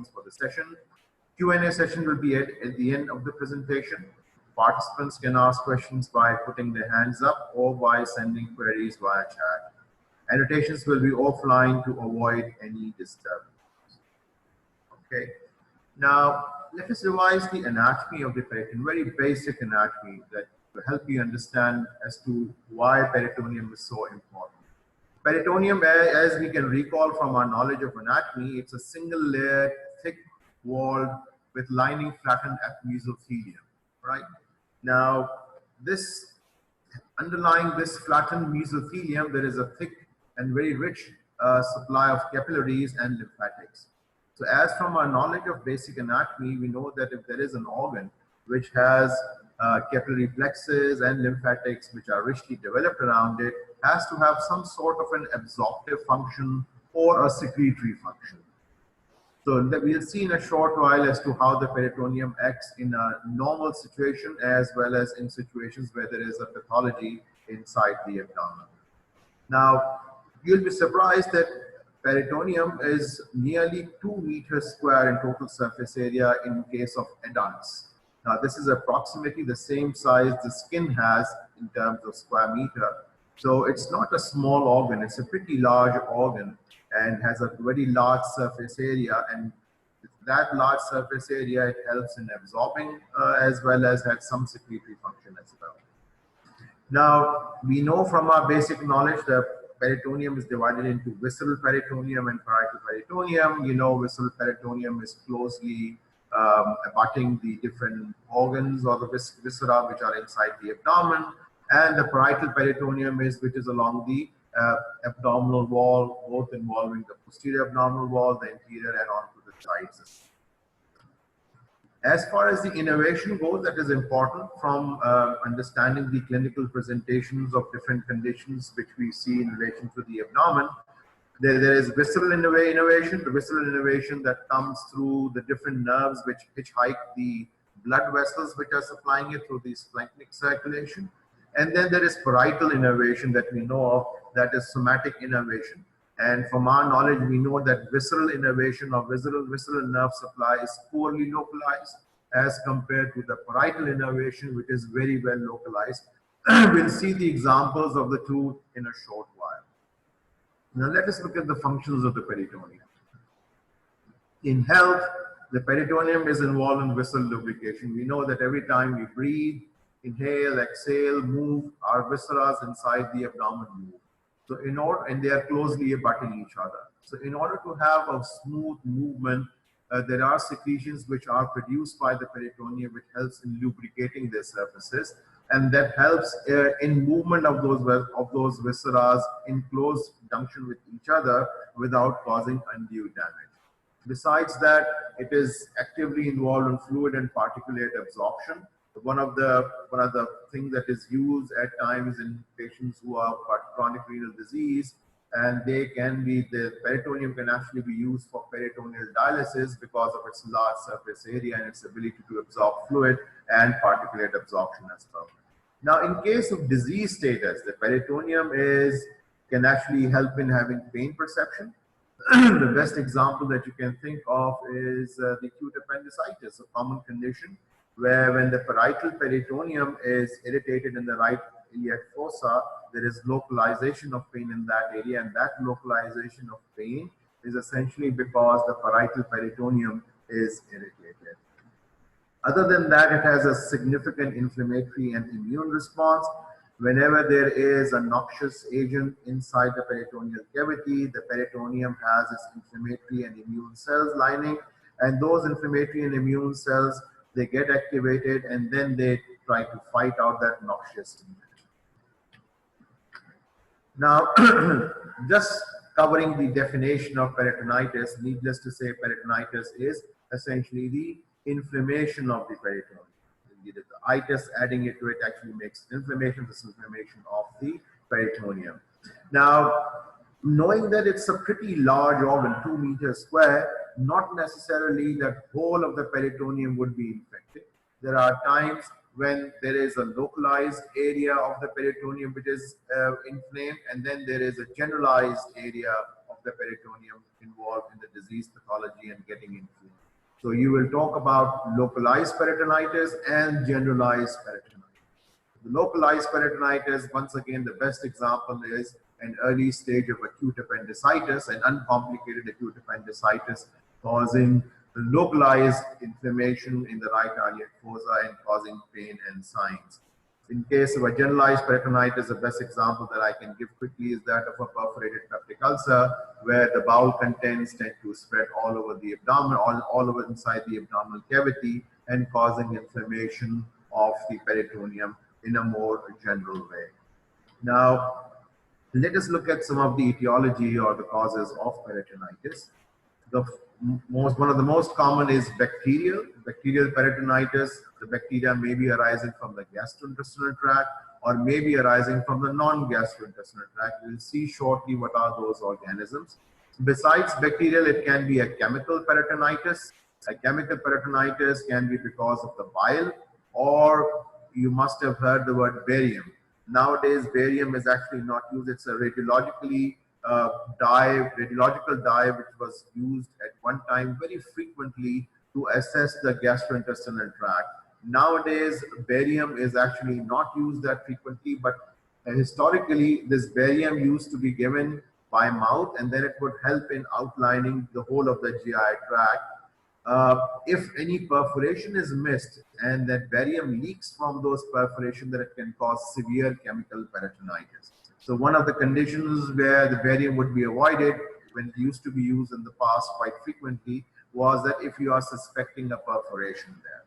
questions for the session. Q&A session will be at the end of the presentation. Participants can ask questions by putting their hands up or by sending queries via chat. Annotations will be offline to avoid any disturbance. Okay. Now, let us revise the anatomy of the peritoneum, very basic anatomy that will help you understand as to why peritoneum is so important. Peritoneum, as we can recall from our knowledge of anatomy, it's a single layered, thick walled with lining flattened at mesothelium, right? Now, underlying this flattened mesothelium, there is a thick and very rich supply of capillaries and lymphatics. So as from our knowledge of basic anatomy, we know that if there is an organ which has capillary plexus and lymphatics which are richly developed around it, has to have some sort of an absorptive function or a secretory function. So we'll see in a short while as to how the peritoneum acts in a normal situation as well as in situations where there is a pathology inside the abdomen. Now, you'll be surprised that peritoneum is nearly 2 meters square in total surface area in case of adults. Now, this is approximately the same size the skin has in terms of square meter. So it's not a small organ, it's a pretty large organ and has a very large surface area, and that large surface area, it helps in absorbing as well as has some secretory function as well. Now, we know from our basic knowledge that peritoneum is divided into visceral peritoneum and parietal peritoneum. You know, visceral peritoneum is closely abutting the different organs or the viscera which are inside the abdomen, and the parietal peritoneum which is along the abdominal wall, both involving the posterior abdominal wall, the interior, and onto the sides. As far as the innervation goes, that is important from understanding the clinical presentations of different conditions which we see in relation to the abdomen. There is visceral innervation, the visceral innervation that comes through the different nerves which hitchhike the blood vessels which are supplying it through the splanchnic circulation. And then there is parietal innervation that we know of, that is somatic innervation. And from our knowledge, we know that visceral innervation or visceral nerve supply is poorly localized as compared to the parietal innervation, which is very well localized. We'll see the examples of the two in a short while. Now let us look at the functions of the peritoneum. In health, the peritoneum is involved in visceral lubrication. We know that every time we breathe, inhale, exhale, move, our viscera inside the abdomen move. So and they are closely abutting each other. So in order to have a smooth movement, there are secretions which are produced by the peritoneum which helps in lubricating their surfaces, and that helps in movement of those viscera in close junction with each other without causing undue damage. Besides that, it is actively involved in fluid and particulate absorption. One of the things that is used at times in patients who have got chronic renal disease, and the peritoneum can actually be used for peritoneal dialysis because of its large surface area and its ability to absorb fluid and particulate absorption as well. Now, in case of disease status, the peritoneum can actually help in having pain perception. The best example that you can think of is the acute appendicitis, a common condition where when the parietal peritoneum is irritated in the right iliac fossa, there is localization of pain in that area, and that localization of pain is essentially because the parietal peritoneum is irritated. Other than that, it has a significant inflammatory and immune response. Whenever there is a noxious agent inside the peritoneal cavity, the peritoneum has its inflammatory and immune cells lining, and those inflammatory and immune cells, they get activated and then they try to fight out that noxious agent. Now, just covering the definition of peritonitis, needless to say, peritonitis is essentially the inflammation of the peritoneum. The itis, adding it to it, actually makes inflammation, this inflammation of the peritoneum. Now, knowing that it's a pretty large organ, 2 meters square, not necessarily that whole of the peritoneum would be infected. There are times when there is a localized area of the peritoneum which is inflamed, and then there is a generalized area of the peritoneum involved in the disease pathology and getting inflamed. So you will talk about localized peritonitis and generalized peritonitis. The localized peritonitis, once again, the best example is an early stage of acute appendicitis, an uncomplicated acute appendicitis causing localized inflammation in the right iliac fossa and causing pain and signs. In case of a generalized peritonitis, the best example that I can give quickly is that of a perforated peptic ulcer, where the bowel contents tend to spread all over the abdomen, all over inside the abdominal cavity, and causing inflammation of the peritoneum in a more general way. Now, let us look at some of the etiology or the causes of peritonitis. One of the most common is bacterial peritonitis. The bacteria may be arising from the gastrointestinal tract or may be arising from the non-gastrointestinal tract. We'll see shortly what are those organisms. Besides bacterial, it can be a chemical peritonitis. A chemical peritonitis can be because of the bile, or you must have heard the word barium. Nowadays, barium is actually not used. It's a radiological dye which was used at one time very frequently to assess the gastrointestinal tract. Nowadays, barium is actually not used that frequently, but historically, this barium used to be given by mouth, and then it would help in outlining the whole of the GI tract. If any perforation is missed and that barium leaks from those perforations, that it can cause severe chemical peritonitis. So one of the conditions where the barium would be avoided, when it used to be used in the past quite frequently, was that if you are suspecting a perforation there.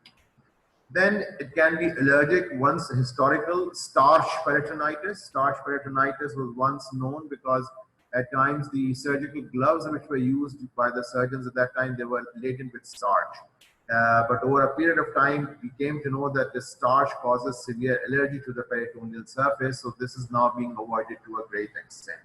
Then it can be allergic. Once historical starch peritonitis. Starch peritonitis was once known because at times the surgical gloves which were used by the surgeons at that time, they were laden with starch. But over a period of time, we came to know that the starch causes severe allergy to the peritoneal surface. So this is now being avoided to a great extent.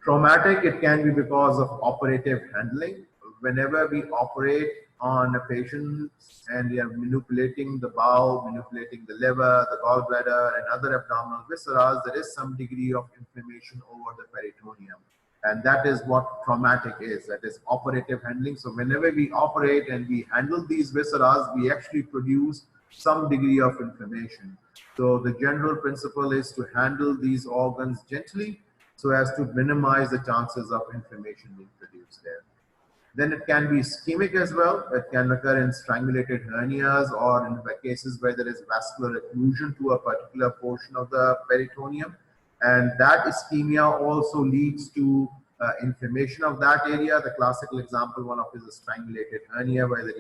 Traumatic, it can be because of operative handling. Whenever we operate on a patient and we are manipulating the bowel, manipulating the liver, the gallbladder, and other abdominal viscera, there is some degree of inflammation over the peritoneum. And that is what traumatic is, that is operative handling. So whenever we operate and we handle these viscera, we actually produce some degree of inflammation. So the general principle is to handle these organs gently so as to minimize the chances of inflammation being produced there. Then it can be ischemic as well. It can occur in strangulated hernias or in cases where there is vascular occlusion to a particular portion of the peritoneum. And that ischemia also leads to inflammation of that area. The classical example, one of is a strangulated hernia where there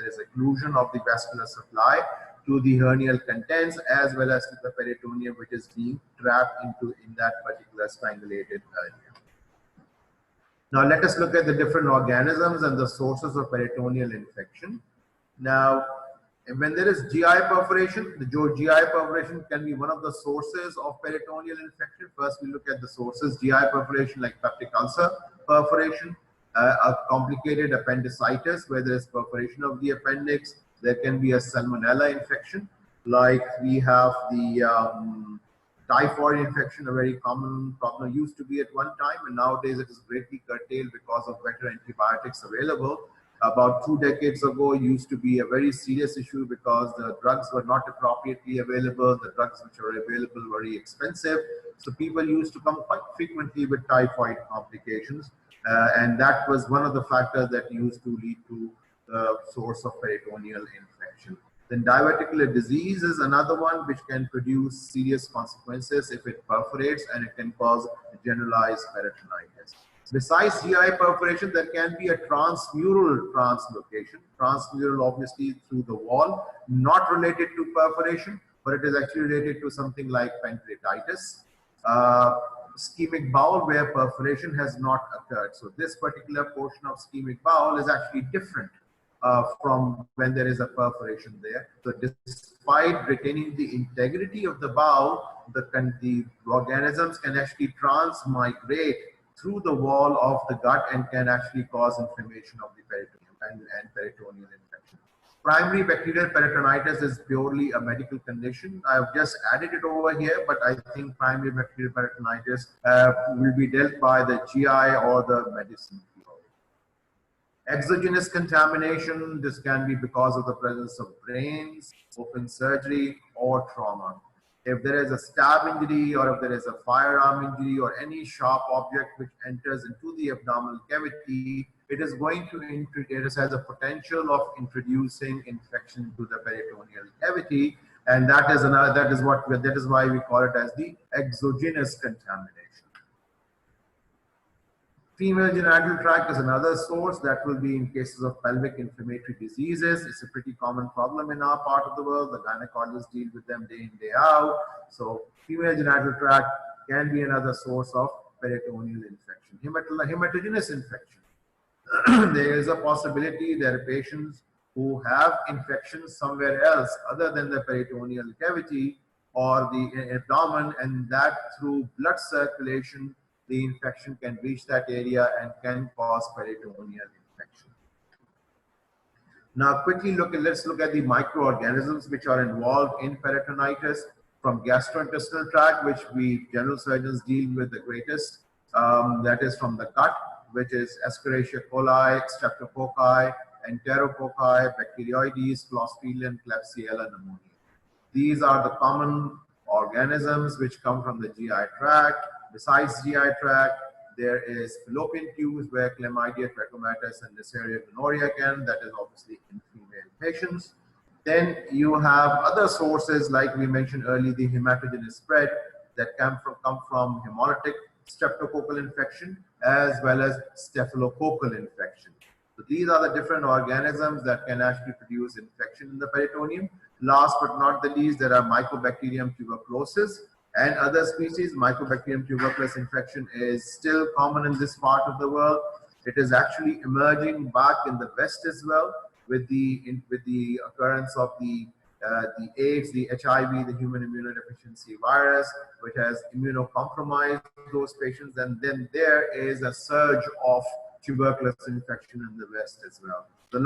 is occlusion of the vascular supply to the hernial contents as well as to the peritoneum, which is being trapped in that particular strangulated hernia. Now let us look at the different organisms and the sources of peritoneal infection. Now, when there is GI perforation, the GI perforation can be one of the sources of peritoneal infection. First, we look at the sources. GI perforation like peptic ulcer perforation, a complicated appendicitis where there is perforation of the appendix. There can be a salmonella infection, like we have the typhoid infection, a very common problem used to be at one time, and nowadays it is greatly curtailed because of better antibiotics available. About 2 decades ago, it used to be a very serious issue because the drugs were not appropriately available. The drugs which were available were very expensive. So people used to come quite frequently with typhoid complications. And that was one of the factors that used to lead to the source of peritoneal infection. Then diverticular disease is another one which can produce serious consequences if it perforates, and it can cause generalized peritonitis. Besides GI perforation, there can be a transmural translocation. Transmural obviously through the wall, not related to perforation, but it is actually related to something like pancreatitis. Ischemic bowel where perforation has not occurred. So this particular portion of ischemic bowel is actually different from when there is a perforation there. So despite retaining the integrity of the bowel, the organisms can actually transmigrate through the wall of the gut and can actually cause inflammation of the peritoneum and peritoneal infection. Primary bacterial peritonitis is purely a medical condition. I've just added it over here, but I think primary bacterial peritonitis will be dealt by the GI or the medicine field. Exogenous contamination, this can be because of the presence of brains, open surgery, or trauma. If there is a stab injury or if there is a firearm injury or any sharp object which enters into the abdominal cavity, it is going to it has a potential of introducing infection to the peritoneal cavity, and that is why we call it as the exogenous contamination. Female genital tract is another source that will be in cases of pelvic inflammatory diseases. It's a pretty common problem in our part of the world. The gynecologists deal with them day in, day out. So female genital tract can be another source of peritoneal infection. Hematogenous infection. There is a possibility there are patients who have infections somewhere else other than the peritoneal cavity or the abdomen, and that through blood circulation the infection can reach that area and can cause peritoneal infection. Now quickly let's look at the microorganisms which are involved in peritonitis from gastrointestinal tract, which we general surgeons deal with the greatest. That is from the gut, which is Escherichia coli, Streptococci, Enterococci, Bacteroides, Clostridium, Klebsiella pneumoniae. These are the common organisms which come from the GI tract. Besides GI tract, there is fallopian tubes where Chlamydia trachomatis and Neisseria gonorrhea can, that is obviously in female patients. Then you have other sources like we mentioned earlier, the hematogenous spread that come from hemolytic streptococcal infection as well as staphylococcal infection. So these are the different organisms that can actually produce infection in the peritoneum. Last but not the least, there are Mycobacterium tuberculosis and other species. Mycobacterium tuberculosis infection is still common in this part of the world. It is actually emerging back in the West as well with the occurrence of the AIDS, the HIV, the human immunodeficiency virus, which has immunocompromised those patients. And then there is a surge of tuberculosis infection in the West as well. The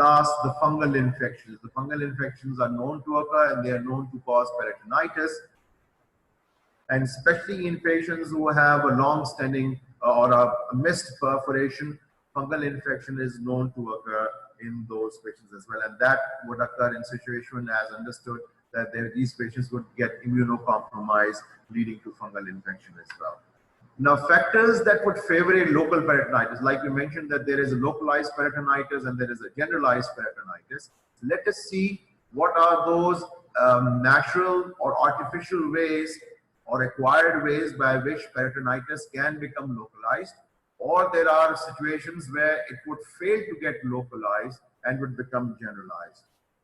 fungal infections. The fungal infections are known to occur and they are known to cause peritonitis. And especially in patients who have a long-standing or a missed perforation, fungal infection is known to occur in those patients as well. And that would occur in situation as understood that these patients would get immunocompromised, leading to fungal infection as well. Now, factors that would favor a local peritonitis, like we mentioned that there is a localized peritonitis and there is a generalized peritonitis. Let us see what are those natural or artificial ways or acquired ways by which peritonitis can become localized, or there are situations where it would fail to get localized and would become generalized.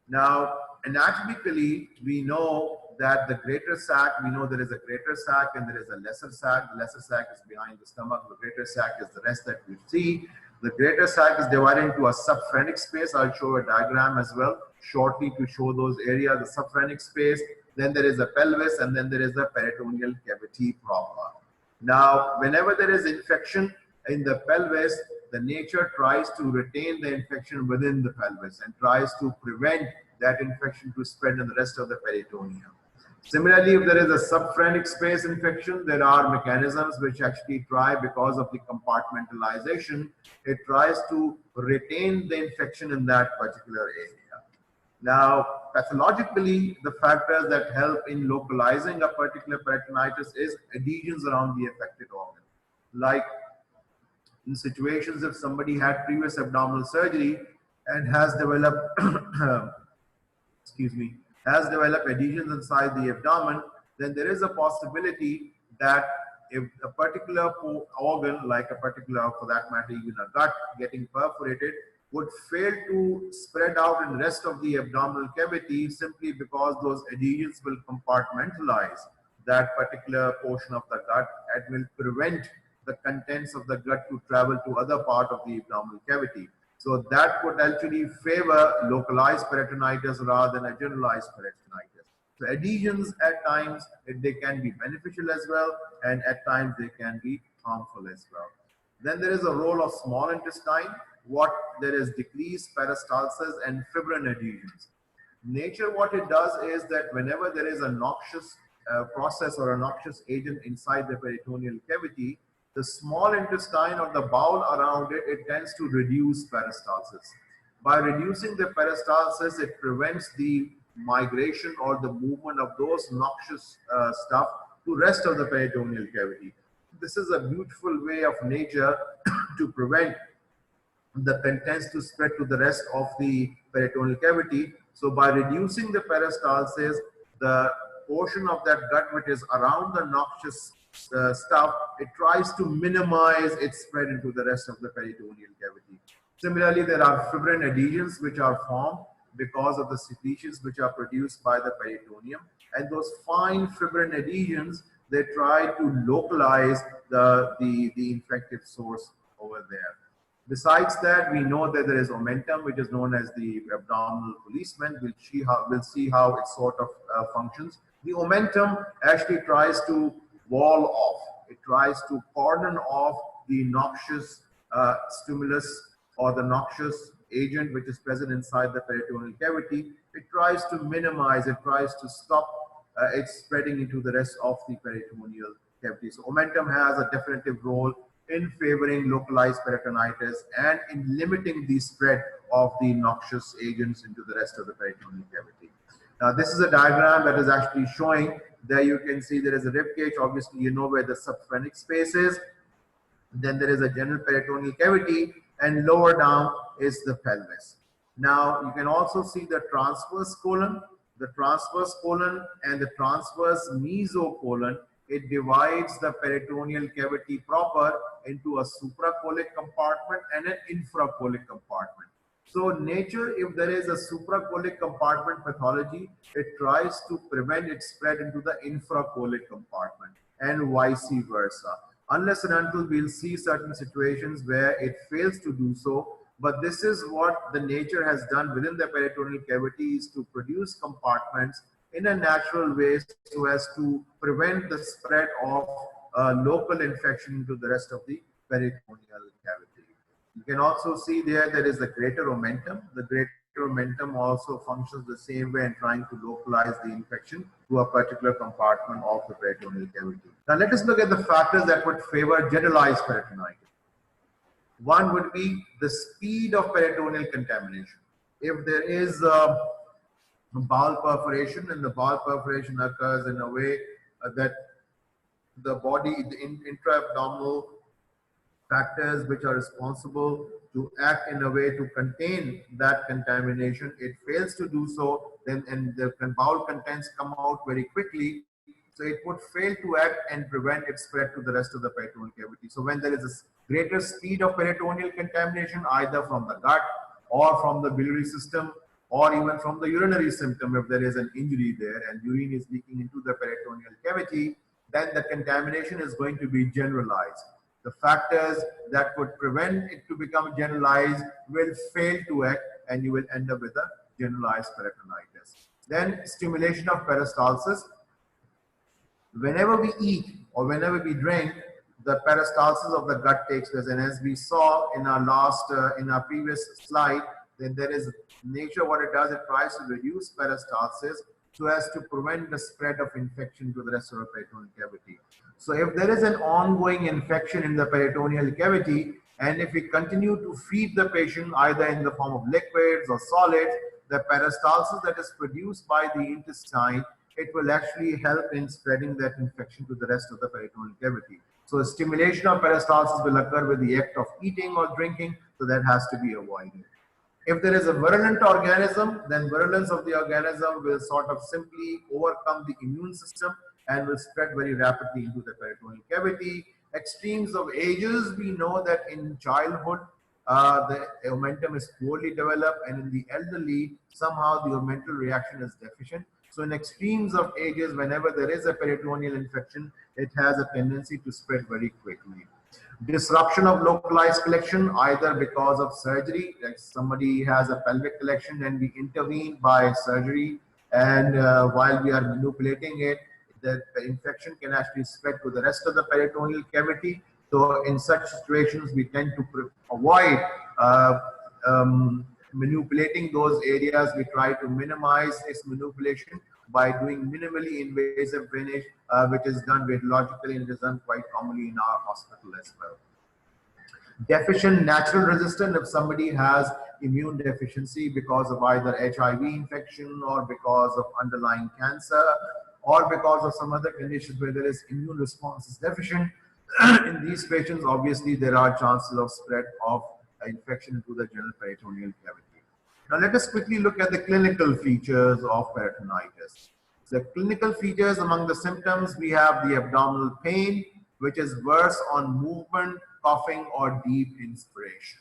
Now, anatomically, we know that the greater sac, we know there is a greater sac and there is a lesser sac. The lesser sac is behind the stomach. The greater sac is the rest that we see. The greater sac is divided into a subphrenic space. I'll show a diagram as well shortly to show those areas, the subphrenic space. Then there is a pelvis and then there is the peritoneal cavity proper. Now, whenever there is infection in the pelvis, the nature tries to retain the infection within the pelvis and tries to prevent that infection to spread in the rest of the peritoneum. Similarly, if there is a subphrenic space infection, there are mechanisms which actually try, because of the compartmentalization, it tries to retain the infection in that particular area. Now, pathologically, the factors that help in localizing a particular peritonitis is adhesions around the affected organ. Like in situations if somebody had previous abdominal surgery and has developed has developed adhesions inside the abdomen, then there is a possibility that if a particular organ, like a particular, for that matter, even a gut getting perforated, would fail to spread out in the rest of the abdominal cavity simply because those adhesions will compartmentalize that particular portion of the gut and will prevent the contents of the gut to travel to other part of the abdominal cavity. So that would actually favor localized peritonitis rather than a generalized peritonitis. So adhesions at times, they can be beneficial as well, and at times they can be harmful as well. Then there is a role of small intestine. There is decreased peristalsis and fibrin adhesions. Nature, what it does is that whenever there is a noxious process or a noxious agent inside the peritoneal cavity, the small intestine or the bowel around it, it tends to reduce peristalsis. By reducing the peristalsis, it prevents the migration or the movement of those noxious stuff to rest of the peritoneal cavity. This is a beautiful way of nature to prevent the contents to spread to the rest of the peritoneal cavity. So by reducing the peristalsis, the portion of that gut which is around the noxious stuff, it tries to minimize its spread into the rest of the peritoneal cavity. Similarly, there are fibrin adhesions which are formed because of the secretions which are produced by the peritoneum, and those fine fibrin adhesions, they try to localize the infective source over there. Besides that, we know that there is omentum, which is known as the abdominal policeman. We'll see how it sort of functions. The omentum actually tries to wall off. It tries to cordon off the noxious stimulus or the noxious agent which is present inside the peritoneal cavity. It tries to minimize, it tries to stop it spreading into the rest of the peritoneal cavity. So omentum has a definitive role in favoring localized peritonitis and in limiting the spread of the noxious agents into the rest of the peritoneal cavity. Now this is a diagram that is actually showing, there you can see there is a rib cage. Obviously you know where the subphrenic space is. Then there is a general peritoneal cavity, and lower down is the pelvis. Now you can also see the transverse colon. The transverse colon and the transverse mesocolon, it divides the peritoneal cavity proper into a supracholic compartment and an infracholic compartment. So nature, if there is a supracholic compartment pathology, it tries to prevent its spread into the infracholic compartment and vice versa. Unless and until we'll see certain situations where it fails to do so. But this is what the nature has done within the peritoneal cavity, is to produce compartments in a natural way so as to prevent the spread of local infection to the rest of the peritoneal cavity. You can also see there is the greater omentum. The greater omentum also functions the same way in trying to localize the infection to a particular compartment of the peritoneal cavity. Now let us look at the factors that would favor generalized peritonitis. One would be the speed of peritoneal contamination. If there is bowel perforation, and the bowel perforation occurs in a way that the body, the intra-abdominal factors which are responsible to act in a way to contain that contamination, it fails to do so, then and the bowel contents come out very quickly, so it would fail to act and prevent its spread to the rest of the peritoneal cavity. So when there is a greater speed of peritoneal contamination, either from the gut or from the biliary system or even from the urinary symptom, if there is an injury there and urine is leaking into the peritoneal cavity, then the contamination is going to be generalized. The factors that would prevent it to become generalized will fail to act, and you will end up with a generalized peritonitis. Then stimulation of peristalsis. Whenever we eat or whenever we drink, the peristalsis of the gut takes place, and as we saw in our previous slide, then there is nature, what it does, it tries to reduce peristalsis so as to prevent the spread of infection to the rest of the peritoneal cavity. So if there is an ongoing infection in the peritoneal cavity, and if we continue to feed the patient either in the form of liquids or solids, the peristalsis that is produced by the intestine, it will actually help in spreading that infection to the rest of the peritoneal cavity. So stimulation of peristalsis will occur with the act of eating or drinking, so that has to be avoided. If there is a virulent organism, then virulence of the organism will sort of simply overcome the immune system and will spread very rapidly into the peritoneal cavity. Extremes of ages, we know that in childhood, the omentum is poorly developed, and in the elderly, somehow the omental reaction is deficient. So in extremes of ages, whenever there is a peritoneal infection, it has a tendency to spread very quickly. Disruption of localized collection, either because of surgery, like somebody has a pelvic collection and we intervene by surgery, and while we are manipulating it, the infection can actually spread to the rest of the peritoneal cavity. So in such situations, we tend to avoid manipulating those areas. We try to minimize its manipulation by doing minimally invasive drainage, which is done radiologically and is done quite commonly in our hospital as well. Deficient natural resistance, if somebody has immune deficiency because of either HIV infection or because of underlying cancer or because of some other conditions where there is immune response is deficient, in these patients, obviously there are chances of spread of infection into the general peritoneal cavity. Now let us quickly look at the clinical features of peritonitis. The clinical features, among the symptoms, we have the abdominal pain, which is worse on movement, coughing, or deep inspiration.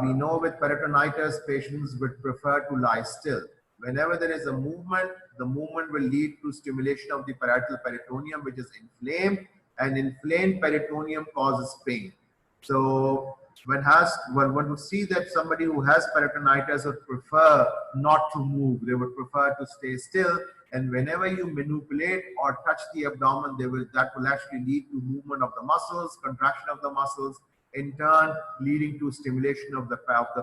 We know with peritonitis, patients would prefer to lie still. Whenever there is a movement, the movement will lead to stimulation of the parietal peritoneum, which is inflamed, and inflamed peritoneum causes pain. So one would see that somebody who has peritonitis would prefer not to move. They would prefer to stay still. And whenever you manipulate or touch the abdomen, that will actually lead to movement of the muscles, contraction of the muscles, in turn leading to stimulation of the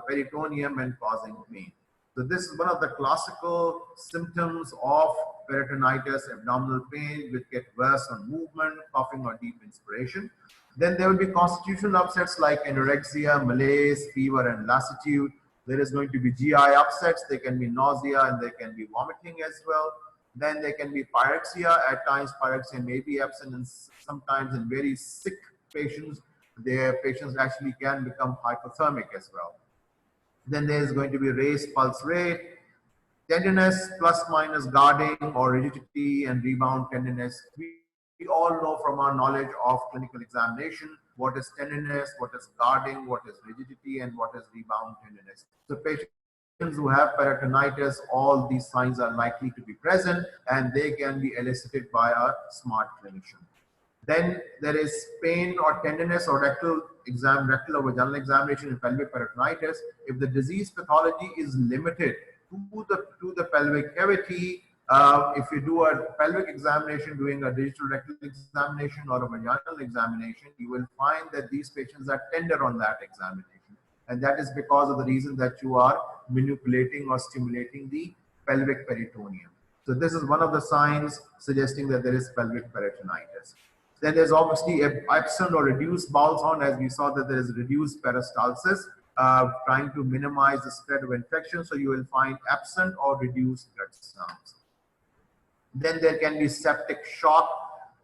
peritoneum and causing pain. So this is one of the classical symptoms of peritonitis, abdominal pain, which get worse on movement, coughing, or deep inspiration. Then there will be constitutional upsets like anorexia, malaise, fever, and lassitude. There is going to be GI upsets. There can be nausea and there can be vomiting as well. Then there can be pyrexia. At times, pyrexia may be absent, and sometimes in very sick patients, their patients actually can become hypothermic as well. Then there is going to be raised pulse rate, tenderness plus minus guarding or rigidity, and rebound tenderness. We all know from our knowledge of clinical examination what is tenderness, what is guarding, what is rigidity, and what is rebound tenderness. So patients who have peritonitis, all these signs are likely to be present, and they can be elicited by a smart clinician. Then there is pain or tenderness or rectal or vaginal examination in pelvic peritonitis. If the disease pathology is limited to the pelvic cavity, if you do a pelvic examination, doing a digital rectal examination or a vaginal examination, you will find that these patients are tender on that examination. And that is because of the reason that you are manipulating or stimulating the pelvic peritoneum. So this is one of the signs suggesting that there is pelvic peritonitis. Then there's obviously absent or reduced bowel sound, as we saw that there is reduced peristalsis, trying to minimize the spread of infection. So you will find absent or reduced gut sounds. Then there can be septic shock,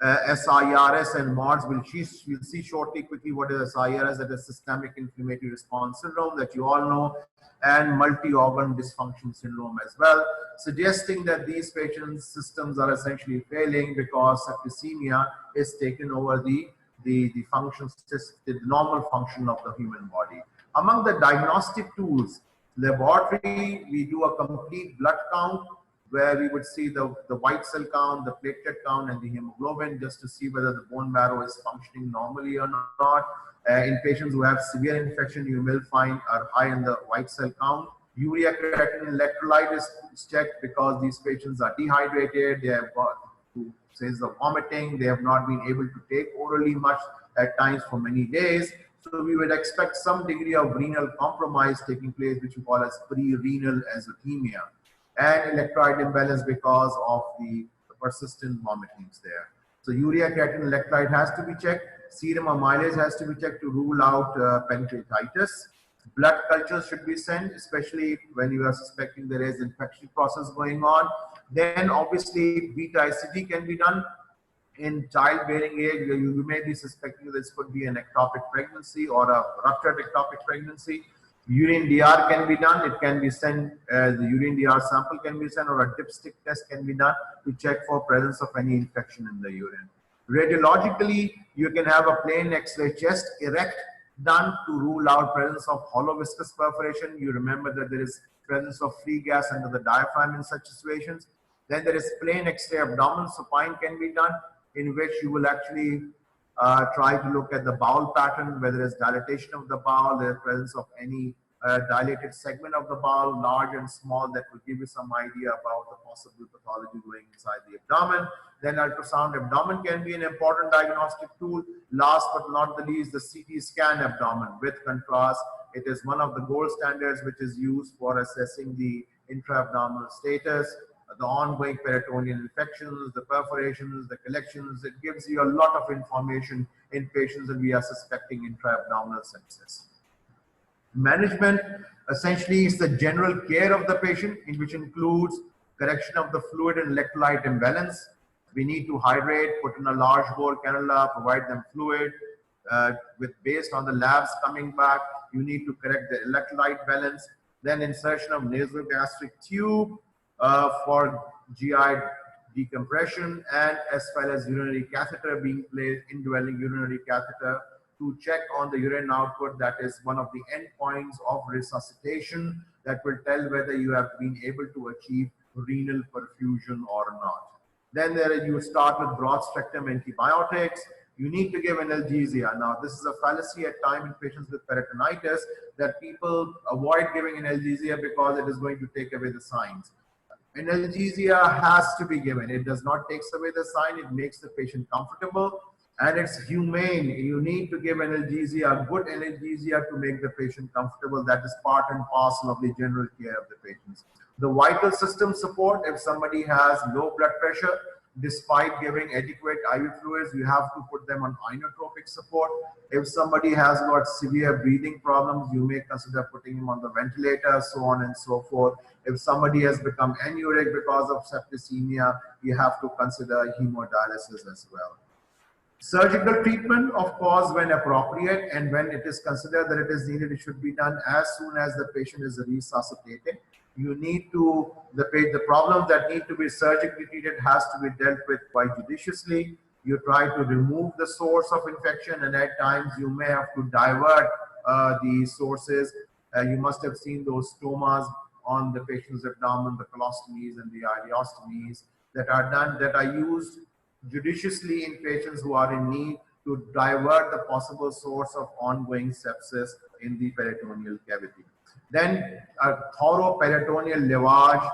SIRS and MODS. We'll see shortly quickly what is SIRS, that is systemic inflammatory response syndrome that you all know, and multi-organ dysfunction syndrome as well, suggesting that these patients' systems are essentially failing because septicemia is taken over the normal function of the human body. Among the diagnostic tools, laboratory, we do a complete blood count, where we would see the white cell count, the platelet count, and the hemoglobin, just to see whether the bone marrow is functioning normally or not. In patients who have severe infection, you will find are high in the white cell count. Urea creatinine electrolyte is checked because these patients are dehydrated, they have got says of vomiting, they have not been able to take orally much at times for many days. So we would expect some degree of renal compromise taking place, which we call as pre-renal azotemia, and electrolyte imbalance because of the persistent vomitings there. So urea creatinine electrolyte has to be checked. Serum amylase has to be checked to rule out pancreatitis. Blood cultures should be sent, especially when you are suspecting there is infection process going on. Then obviously beta ICG can be done in childbearing age, where you may be suspecting this could be an ectopic pregnancy or a ruptured ectopic pregnancy. Urine DR can be done. It can be sent, the urine DR sample can be sent, or a dipstick test can be done to check for presence of any infection in the urine. Radiologically, you can have a plain X-ray chest erect done to rule out presence of hollow viscous perforation. You remember that there is presence of free gas under the diaphragm in such situations. Then there is plain X-ray abdomen supine can be done, in which you will actually try to look at the bowel pattern, whether it's dilatation of the bowel, the presence of any dilated segment of the bowel, large and small, that will give you some idea about the possible pathology going inside the abdomen. Then ultrasound abdomen can be an important diagnostic tool. Last but not the least, the CT scan abdomen with contrast It is one of the gold standards which is used for assessing the intra-abdominal status, the ongoing peritoneal infections, the perforations, the collections. It gives you a lot of information in patients that we are suspecting intra-abdominal sepsis. Management essentially is the general care of the patient, in which includes correction of the fluid and electrolyte imbalance. We need to hydrate, put in a large bore cannula, provide them fluid. Based on the labs coming back, you need to correct the electrolyte balance. Then insertion of nasogastric tube for GI decompression, and as well as urinary catheter being placed, indwelling urinary catheter to check on the urine output. That is one of the endpoints of resuscitation that will tell whether you have been able to achieve renal perfusion or not. Then you start with broad spectrum antibiotics. You need to give analgesia. Now, this is a fallacy at times in patients with peritonitis, that people avoid giving analgesia because it is going to take away the signs. Analgesia has to be given. It does not take away the sign. It makes the patient comfortable, and it's humane. You need to give analgesia, good analgesia, to make the patient comfortable. That is part and parcel of the general care of the patients. The vital system support, if somebody has low blood pressure, despite giving adequate IV fluids, you have to put them on inotropic support. If somebody has got severe breathing problems, you may consider putting him on the ventilator, so on and so forth. If somebody has become anuric because of septicemia, you have to consider hemodialysis as well. Surgical treatment, of course, when appropriate and when it is considered that it is needed, it should be done as soon as the patient is resuscitated. You need to, the problems that need to be surgically treated has to be dealt with quite judiciously. You try to remove the source of infection, and at times you may have to divert the sources. You must have seen those stomas on the patient's abdomen, the colostomies and the ileostomies that are done, that are used judiciously in patients who are in need to divert the possible source of ongoing sepsis in the peritoneal cavity. Then a thorough peritoneal lavage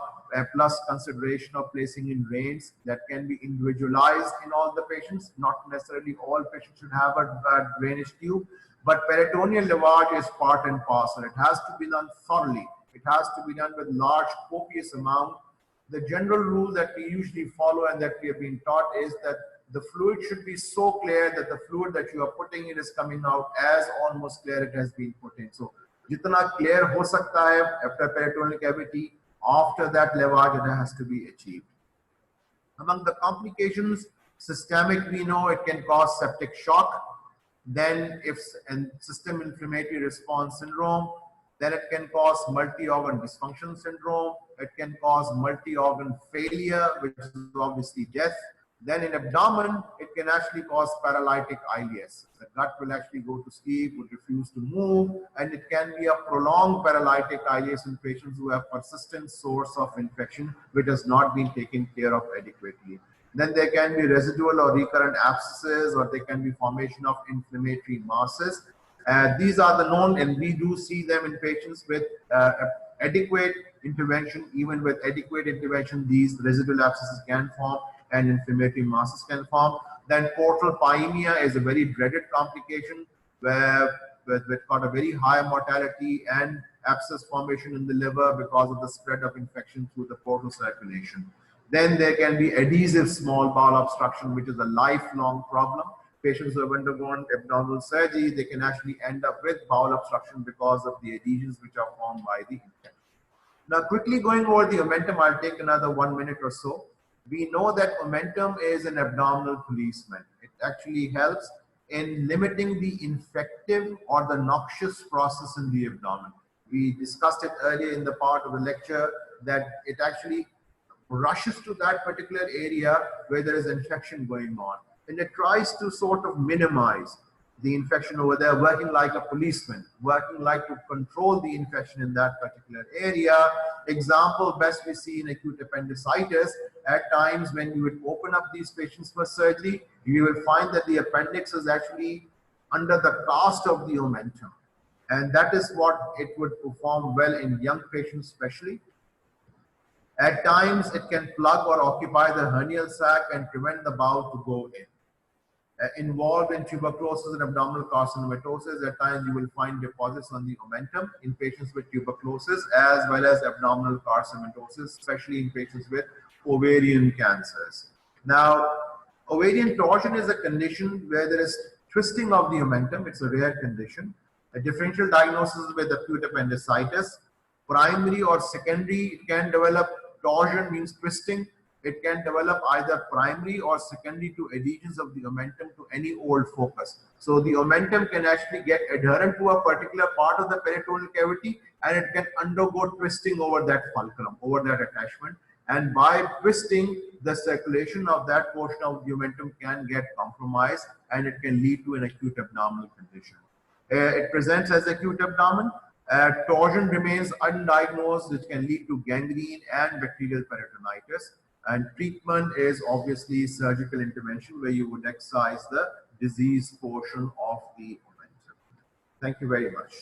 plus consideration of placing in drains that can be individualized in all the patients. Not necessarily all patients should have a drainage tube, but peritoneal lavage is part and parcel. It has to be done thoroughly. It has to be done with large, copious amount. The general rule that we usually follow and that we have been taught is that the fluid should be so clear that the fluid that you are putting in is coming out as almost clear it has been put in. So, jitna clear ho sakta hai after peritoneal cavity, after that lavage it has to be achieved. Among the complications, systemic, we know it can cause septic shock. Then if system inflammatory response syndrome, then it can cause multi-organ dysfunction syndrome. It can cause multi-organ failure, which is obviously death. Then in abdomen, it can actually cause paralytic ileus. The gut will actually go to sleep, would refuse to move, and it can be a prolonged paralytic ileus in patients who have persistent source of infection which has not been taken care of adequately. Then there can be residual or recurrent abscesses, or there can be formation of inflammatory masses. These are the known, and we do see them in patients with adequate intervention. Even with adequate intervention, these residual abscesses can form and inflammatory masses can form. Then portal pyemia is a very dreaded complication where we've got a very high mortality and abscess formation in the liver because of the spread of infection through the portal circulation. Then there can be adhesive small bowel obstruction, which is a lifelong problem. Patients who have undergone abdominal surgery, they can actually end up with bowel obstruction because of the adhesions which are formed by the infection. Now, quickly going over the omentum, I'll take another 1 minute or so. We know that omentum is an abdominal policeman. It actually helps in limiting the infective or the noxious process in the abdomen. We discussed it earlier in the part of the lecture that it actually rushes to that particular area where there is infection going on, and it tries to sort of minimize the infection over there, working like a policeman, working like to control the infection in that particular area. Example best we see in acute appendicitis. At times when you would open up these patients for surgery, you will find that the appendix is actually under the cast of the omentum, and that is what it would perform well in young patients especially. At times it can plug or occupy the hernial sac and prevent the bowel to go in. involved in tuberculosis and abdominal carcinomatosis. At times you will find deposits on the omentum in patients with tuberculosis as well as abdominal carcinomatosis, especially in patients with ovarian cancers. Now, ovarian torsion is a condition where there is twisting of the omentum. It's a rare condition. A differential diagnosis with acute appendicitis. Primary or secondary, it can develop torsion, means twisting. It can develop either primary or secondary to adhesions of the omentum to any old focus. So the omentum can actually get adherent to a particular part of the peritoneal cavity, and it can undergo twisting over that fulcrum, over that attachment. And by twisting, the circulation of that portion of the omentum can get compromised, and it can lead to an acute abdominal condition. It presents as acute abdomen. Torsion remains undiagnosed, which can lead to gangrene and bacterial peritonitis. And treatment is obviously surgical intervention, where you would excise the diseased portion of the omentum. Thank you very much.